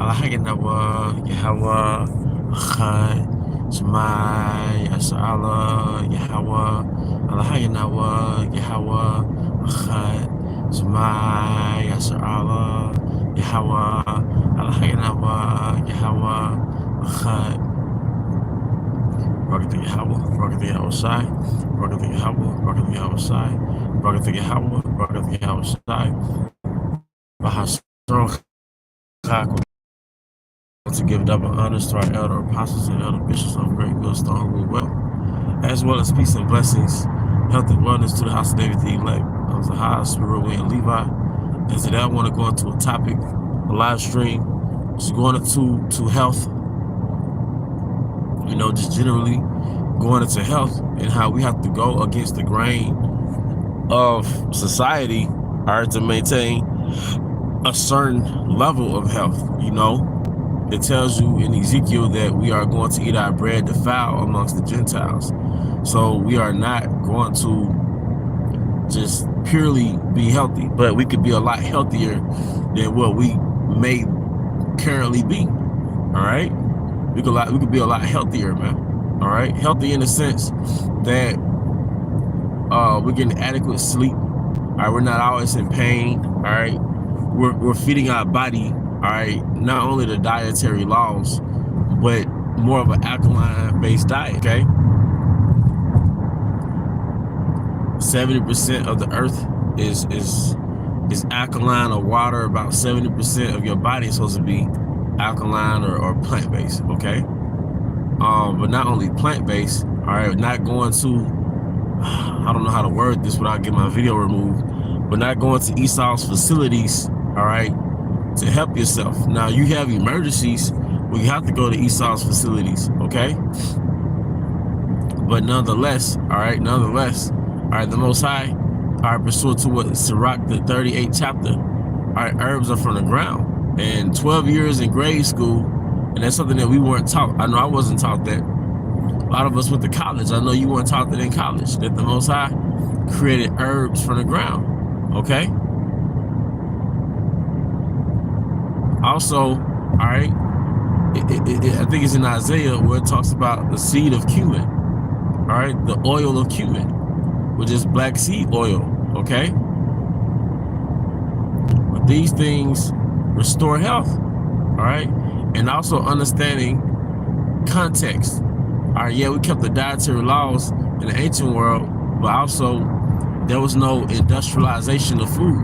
Alahayanawa, Yahweh, Echad, Shema, Yashala, Yahweh, Alahayanawa, Yahweh, Echad, Shema, Yashala, Yahweh, Alahayanawa, Yahweh, Echad. Rocket the Yahweh, Rocket the Yahweh Shai, Rocket the Yahweh, Rocket the Yahweh Shai, Rocket the Yahweh, Rocket the Yahweh Shai, Bahasron Chak, to give double honors to our elder apostles and elder bishops of Great Millstone Root Well, as well as peace and blessings, health and wellness to the house of David the elect, of the high spirit way and Levi. And today I want to go into a topic, a live stream, just going into health, just generally going into health and how we have to go against the grain of society to maintain a certain level of health. It tells you in Ezekiel that we are going to eat our bread defiled amongst the Gentiles. So we are not going to just purely be healthy, but we could be a lot healthier than what we may currently be. All right. We could be a lot healthier, man. All right. Healthy in the sense that we're getting adequate sleep. All right. We're not always in pain. All right. We're feeding our body, all right, not only the dietary laws, but more of an alkaline-based diet, okay? 70% of the earth is alkaline or water. About 70% of your body is supposed to be alkaline or plant-based, okay? But not only plant-based, all right, not going to, I don't know how to word this without getting my video removed, but not going to Esau's facilities, all right, to help yourself. Now, you have emergencies where you have to go to Esau's facilities, okay? But nonetheless, all right, the Most High, all right, pursuant to what Sirach, the 38th chapter, all right, herbs are from the ground. And 12 years in grade school, and that's something that we weren't taught. I know I wasn't taught that. A lot of us went to college. I know you weren't taught that in college, that the Most High created herbs from the ground, okay? Also, all right, I think it's in Isaiah where it talks about the seed of cumin, all right, the oil of cumin, which is black seed oil, okay? But these things restore health, all right? And also understanding context. All right, yeah, we kept the dietary laws in the ancient world, but also there was no industrialization of food.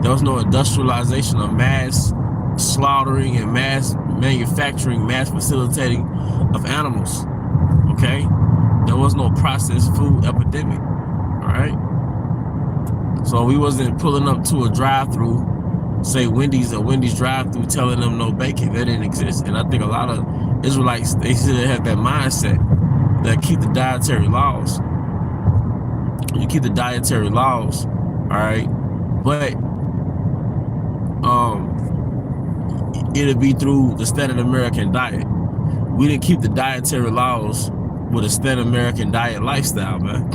There was no industrialization of mass slaughtering and mass manufacturing, mass facilitating of animals, okay? There was no processed food epidemic, all right? So we wasn't pulling up to a drive-through, say Wendy's drive-through, telling them no bacon. That didn't exist. And I think a lot of Israelites, they should have that mindset that keep the dietary laws. You keep the dietary laws, all right? But it'll be through the standard American diet. We didn't keep the dietary laws with a standard American diet lifestyle, man.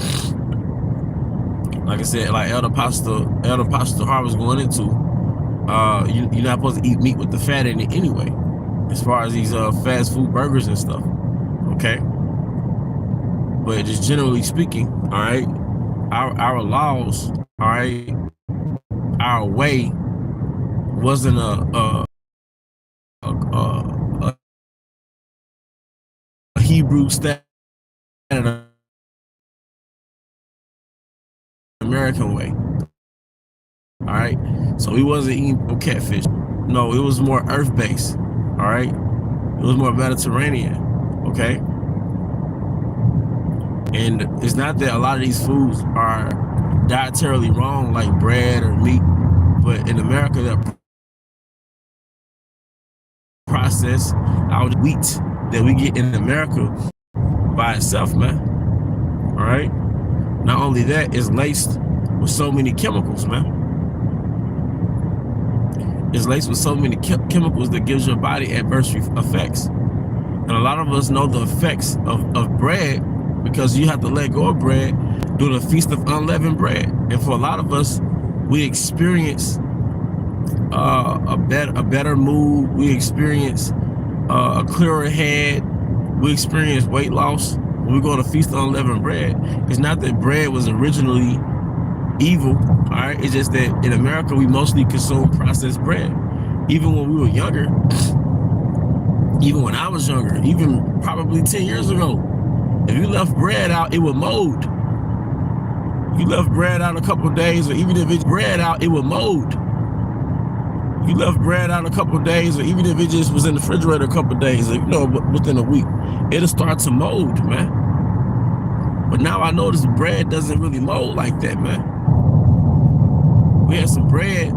Like I said, like Elder Apostle Harvard's going into, you're not supposed to eat meat with the fat in it anyway, as far as these fast food burgers and stuff, okay? But just generally speaking, all right, our laws, all right, our way wasn't a Hebrew standard American way. All right, so we wasn't eating catfish. No, it was more earth-based. All right, it was more Mediterranean. Okay, and it's not that a lot of these foods are dietarily wrong, like bread or meat, but in America, that process our wheat that we get in America by itself, man. All right. Not only that, it's laced with so many chemicals, man. It's laced with so many chemicals that gives your body adverse effects. And a lot of us know the effects of bread because you have to let go of bread during the Feast of Unleavened Bread. And for a lot of us, we experience a better mood. We experience a clearer head. We experience weight loss when we go to feast on unleavened bread. It's not that bread was originally evil, all right? It's just that in America, we mostly consume processed bread. Even when we were younger, even when I was younger, even probably 10 years ago, if you left bread out, it would mold. You left bread out a couple of days, or even if it's bread out, it would mold. You left bread out a couple of days, or even if it just was in the refrigerator a couple of days, you know, within a week, it'll start to mold, man. But now I notice bread doesn't really mold like that, man. We had some bread,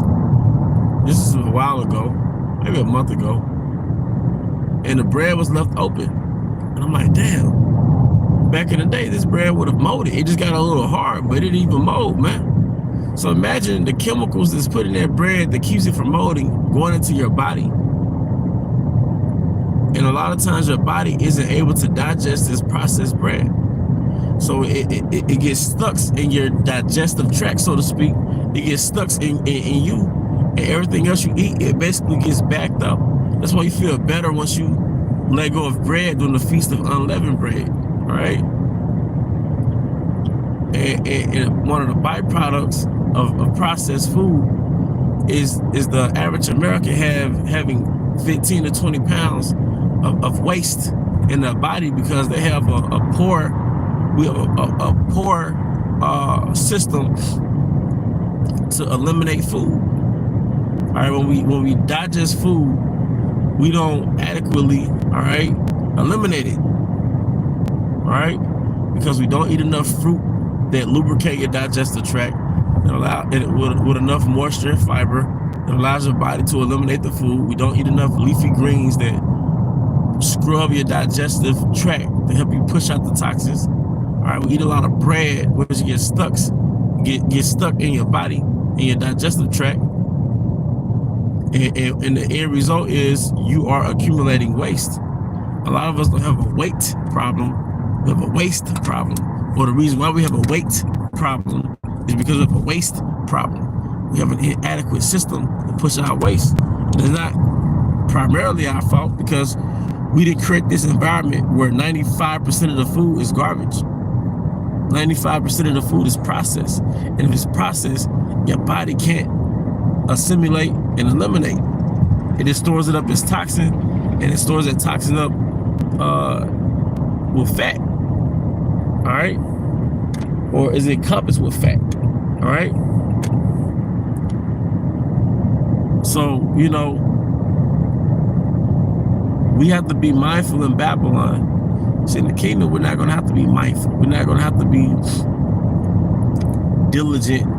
this is a while ago, maybe a month ago, and the bread was left open. And I'm like, damn, back in the day, this bread would have molded. It just got a little hard, but it didn't even mold, man. So imagine the chemicals that's put in that bread that keeps it from molding going into your body. And a lot of times your body isn't able to digest this processed bread. So it gets stuck in your digestive tract, so to speak. It gets stuck in you, and everything else you eat, it basically gets backed up. That's why you feel better once you let go of bread during the feast of unleavened bread, all right? And one of the byproducts of processed food is the average American having 15 to 20 pounds of waste in their body because they have a poor system to eliminate food. All right, when we digest food, we don't adequately, all right, eliminate it. All right, because we don't eat enough fruit that lubricate your digestive tract, with enough moisture and fiber that allows your body to eliminate the food. We don't eat enough leafy greens that scrub your digestive tract to help you push out the toxins. All right, we eat a lot of bread, which gets stuck in your body, in your digestive tract. And the end result is you are accumulating waste. A lot of us don't have a weight problem, we have a waste problem. Or the reason why we have a weight problem is because of a waste problem. We have an inadequate system to push out waste. And it's not primarily our fault because we didn't create this environment where 95% of the food is garbage. 95% of the food is processed. And if it's processed, your body can't assimilate and eliminate. It just stores it up as toxin, and it stores that toxin up with fat. All right, or is it encompassed with fat? All right. So, you know, we have to be mindful in Babylon. See, in the kingdom, we're not going to have to be mindful. We're not going to have to be diligent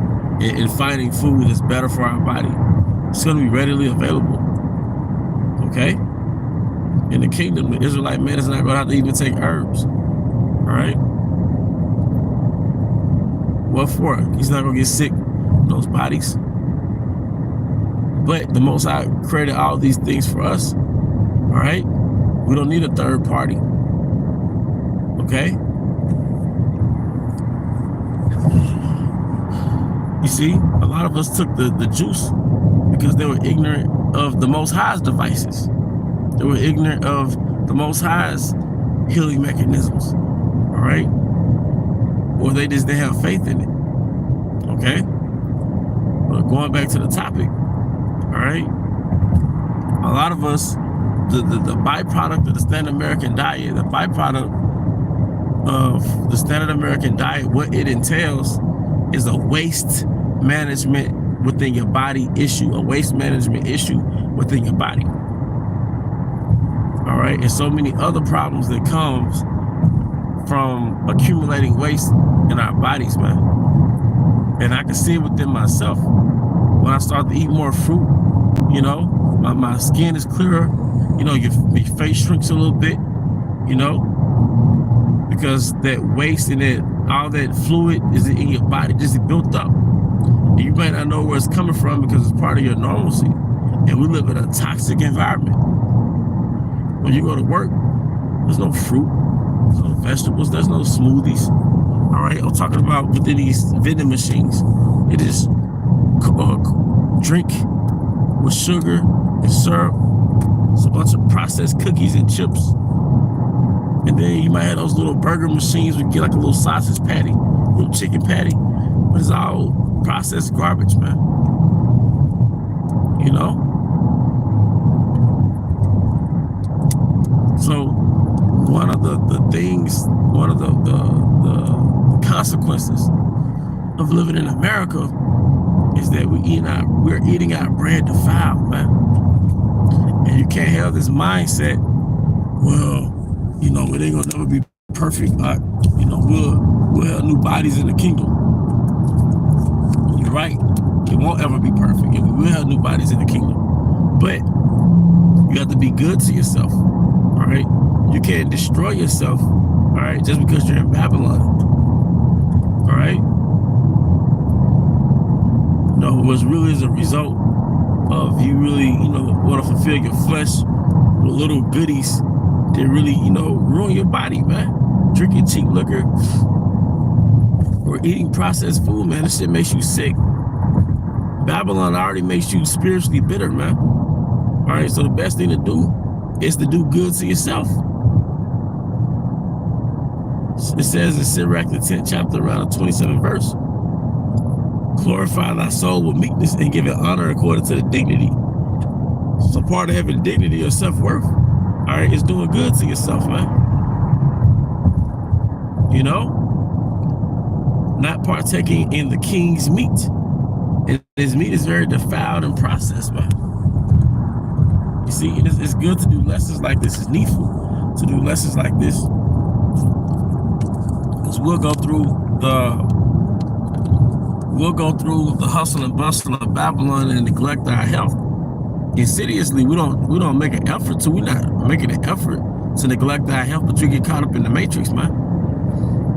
in finding food that's better for our body. It's going to be readily available. Okay. In the kingdom, the Israelite man is not going to have to even take herbs. All right. What for? He's not gonna get sick in those bodies. But the Most High created all these things for us. All right? We don't need a third party. Okay? You see, a lot of us took the juice because they were ignorant of the Most High's devices. They were ignorant of the Most High's healing mechanisms. All right? Or they just didn't have faith in it. Okay? But going back to the topic, all right? A lot of us, the byproduct of the standard American diet, the byproduct of the standard American diet, what it entails is a waste management within your body issue, a waste management issue within your body. All right? And so many other problems that comes from accumulating waste in our bodies, man. And I can see it within myself. When I start to eat more fruit, you know, my skin is clearer, you know, your face shrinks a little bit, you know, because that waste and all that fluid is in your body just built up. And you might not know where it's coming from because it's part of your normalcy. And we live in a toxic environment. When you go to work, there's no fruit. There's no vegetables, there's no smoothies. All right, I'm talking about within these vending machines. It is drink with sugar and syrup. It's a bunch of processed cookies and chips. And then you might have those little burger machines where you get like a little sausage patty, little chicken patty. But it's all processed garbage, man. You know? So one of the things, one of the consequences of living in America is that we're eating our bread defiled, man. And you can't have this mindset, well, you know, it ain't gonna never be perfect, but you know, we'll have new bodies in the kingdom. You're right, it won't ever be perfect, and we will have new bodies in the kingdom. But you have to be good to yourself, all right? You can't destroy yourself, all right, just because you're in Babylon, all right? You know, what's really is a result of you really, you know, want to fulfill your flesh with little goodies that really, you know, ruin your body, man. Drinking cheap liquor or eating processed food, man, this shit makes you sick. Babylon already makes you spiritually bitter, man. All right, so the best thing to do is to do good to yourself. It says in Sirach, the 10th chapter, around the 27th verse, glorify thy soul with meekness and give it honor according to the dignity. So part of having dignity or self-worth, all right, is doing good to yourself, man. You know, not partaking in the king's meat. And his meat is very defiled and processed, man. You see, it's good to do lessons like this. It's needful to do lessons like this, because we'll go through the hustle and bustle of Babylon and neglect our health. Insidiously, we don't make an effort to. We're not making an effort to neglect our health, but you get caught up in the matrix, man.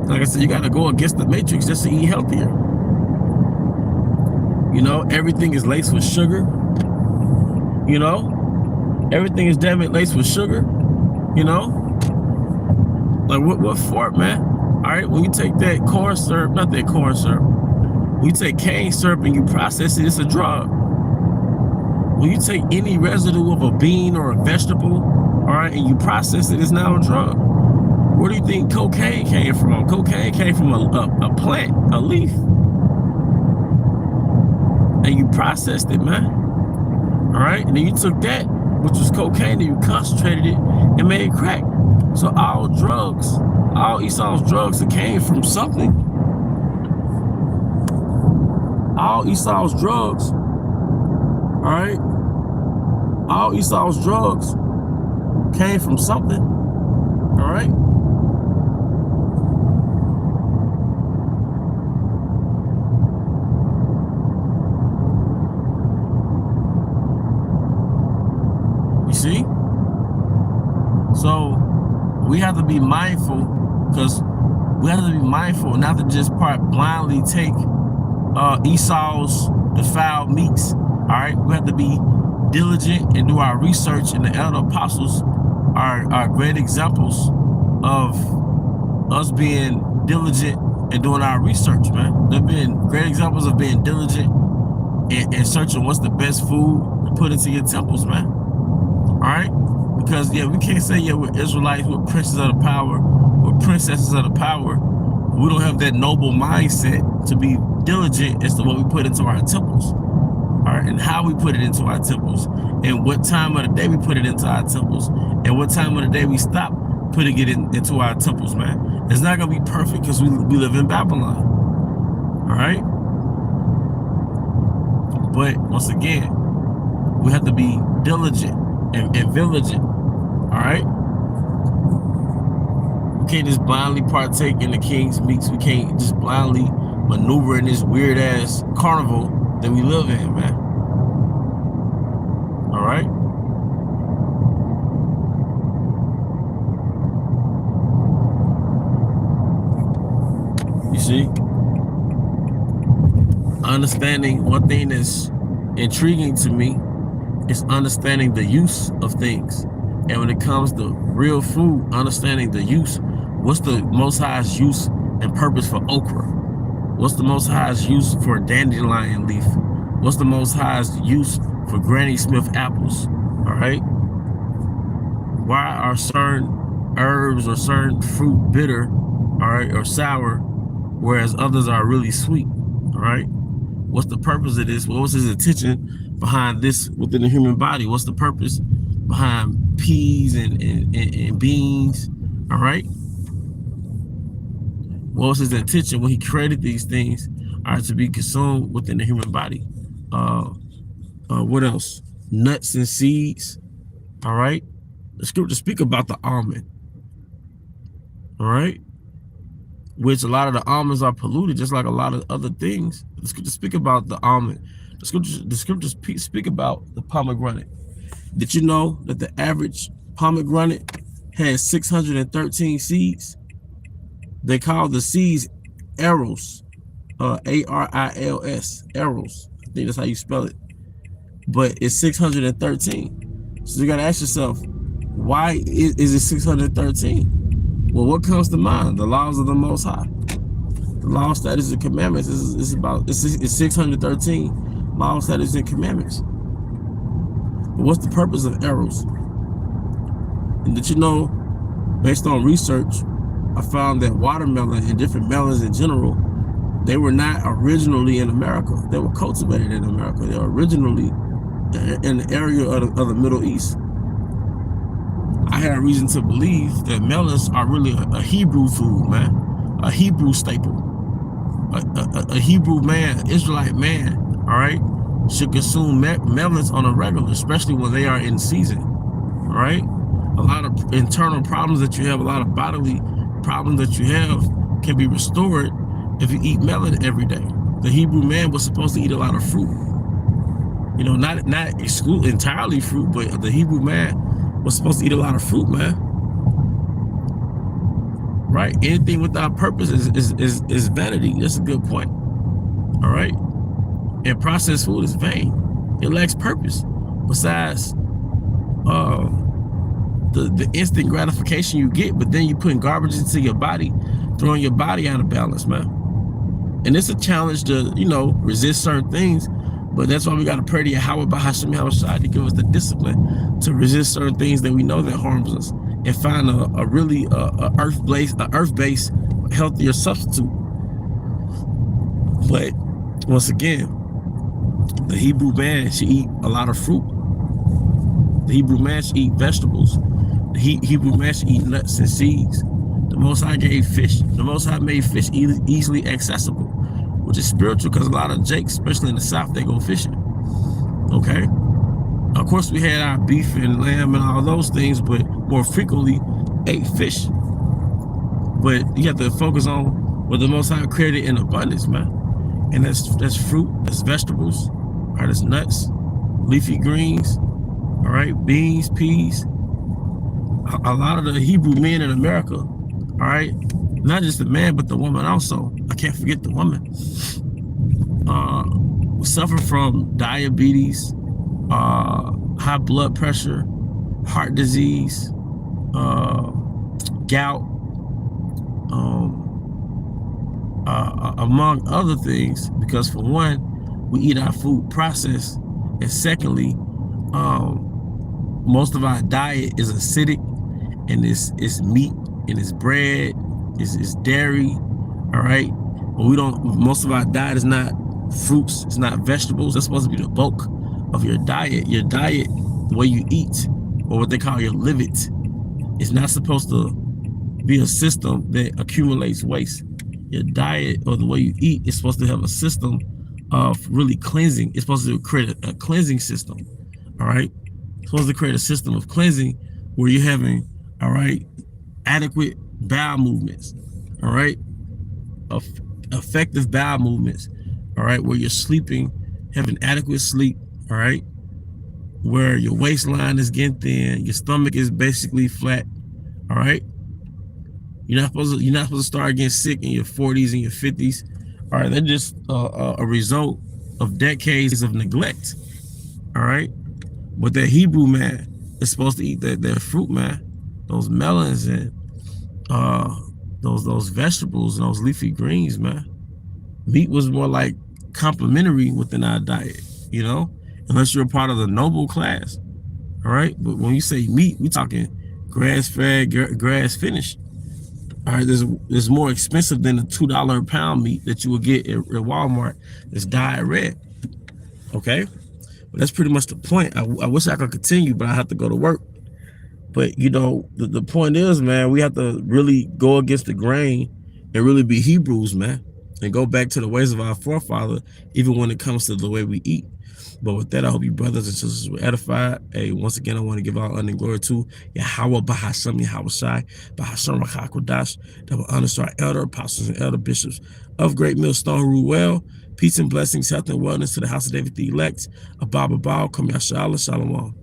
Like I said, you got to go against the matrix just to eat healthier. You know, everything is laced with sugar. You know, everything is damn it laced with sugar. You know, like what for, man? All right, when you take that corn syrup, not that corn syrup, when you take cane syrup and you process it, it's a drug. When you take any residue of a bean or a vegetable, all right, and you process it, it's now a drug. Where do you think cocaine came from? Cocaine came from a plant, a leaf. And you processed it, man. All right, and then you took that, which was cocaine, and you concentrated it and made crack. So all drugs, all Esau's drugs that came from something. All Esau's drugs, all right? All Esau's drugs came from something, all right? You see? So we have to be mindful, because we have to be mindful not to just blindly take Esau's defiled meats. All right, we have to be diligent and do our research, and the elder apostles are great examples of us being diligent and doing our research, man. They've been great examples of being diligent and searching what's the best food to put into your temples, man. All right, because yeah, we can't say yeah we're Israelites, we're princes of the power, we're princesses of the power. We don't have that noble mindset to be diligent as to what we put into our temples, all right, and how we put it into our temples, and what time of the day we put it into our temples, and what time of the day we stop putting it into our temples, man. It's not gonna be perfect because we live in Babylon, all right? But once again, we have to be diligent and vigilant, all right? We can't just blindly partake in the king's meats. We can't just blindly maneuver in this weird ass carnival that we live in, man. All right? You see? Understanding, one thing that's intriguing to me is understanding the use of things. And when it comes to real food, understanding the use. What's the Most High's use and purpose for okra? What's the Most High's use for dandelion leaf? What's the Most High's use for Granny Smith apples. All right. Why are certain herbs or certain fruit bitter, all right, or sour, whereas others are really sweet? All right. What's the purpose of this? What was his intention behind this within the human body? What's the purpose behind peas and beans? All right. What was his intention when he created these things are to be consumed within the human body? What else? Nuts and seeds. All right. The scripture speak about the almond. All right. Which a lot of the almonds are polluted, just like a lot of other things. The scripture speak about the almond. The scriptures speak about the pomegranate. Did you know that the average pomegranate has 613 seeds? They call the seeds arrows, A-R-I-L-S, arrows. I think that's how you spell it. But it's 613. So you got to ask yourself, why is it 613? Well, what comes to mind? The laws of the Most High. The law, statutes, and commandments is about, it's 613 laws, statutes, and commandments. But what's the purpose of arrows? And did you know, based on research, I found that watermelon and different melons in general, they were not originally in America. They were cultivated in America. They were originally in the area of the Middle East. I had reason to believe that melons are really a Hebrew food, man, a Hebrew staple. A Hebrew man, Israelite man, all right, should consume melons on a regular, especially when they are in season, all right? A lot of internal problems that you have, a lot of bodily problems that you have can be restored if you eat melon every day. The Hebrew man was supposed to eat a lot of fruit. You know, not exclude entirely fruit, but the Hebrew man was supposed to eat a lot of fruit, man. Right? Anything without purpose is vanity. That's a good point. All right? And processed food is vain. It lacks purpose. Besides the instant gratification you get, but then you putting garbage into your body, throwing your body out of balance, man. And it's a challenge to, you know, resist certain things. But that's why we got to pray to Yahweh Bahasham Yahushua to give us the discipline to resist certain things that we know that harms us, and find a really earth-based, healthier substitute. But once again, the Hebrew man should eat a lot of fruit. The Hebrew man should eat vegetables. The Hebrew man should eat nuts and seeds. The Most High gave fish. The Most High made fish easily accessible, which is spiritual, because a lot of jakes, especially in the South, they go fishing. Okay? Of course, we had our beef and lamb and all those things, but more frequently ate fish. But you have to focus on what the Most High created in abundance, man. And that's fruit, that's vegetables, all right, that's nuts, leafy greens, all right, beans, peas. A lot of the Hebrew men in America, all right, not just the man, but the woman also. I can't forget the woman. Suffer from diabetes, high blood pressure, heart disease, gout, among other things, because for one, we eat our food processed, and secondly, most of our diet is acidic, and it's meat, and it's bread, it's dairy, all right? But we don't, most of our diet is not fruits, it's not vegetables. That's supposed to be the bulk of your diet. Your diet, the way you eat, or what they call your livet, is not supposed to be a system that accumulates waste. Your diet, or the way you eat, is supposed to have a system of really cleansing. It's supposed to create a cleansing system, all right? It's supposed to create a system of cleansing where you're having, all right, adequate bowel movements, all right, effective bowel movements, all right, where you're sleeping, having adequate sleep, all right, where your waistline is getting thin, your stomach is basically flat, all right. You're not supposed to start getting sick in your 40s and your 50s, all right. That's just a result of decades of neglect, all right. But that Hebrew man is supposed to eat that fruit, man, those melons and those vegetables and those leafy greens, man. Meat was more like complimentary within our diet, you know. unless you're a part of the noble class. All right. But when you say meat, we talking grass-fed, grass-finished. All right. There's more expensive than the $2 a pound meat that you will get at Walmart. It's dyed red. Okay. But that's pretty much the point. I wish I could continue, but I have to go to work. But you know, the point is, man, we have to really go against the grain and really be Hebrews, man, and go back to the ways of our forefather, even when it comes to the way we eat. But with that, I hope you brothers and sisters were edified. Hey, once again, I want to give all honor and glory to Yahweh Bahasham Yahweh Shai, Bahasham Rakakodash, that will honor to our elder apostles and elder bishops of Great Millstone who rule well. Peace and blessings, health and wellness to the house of David the elect. Abba Baal, Kom Yashala, Shalom.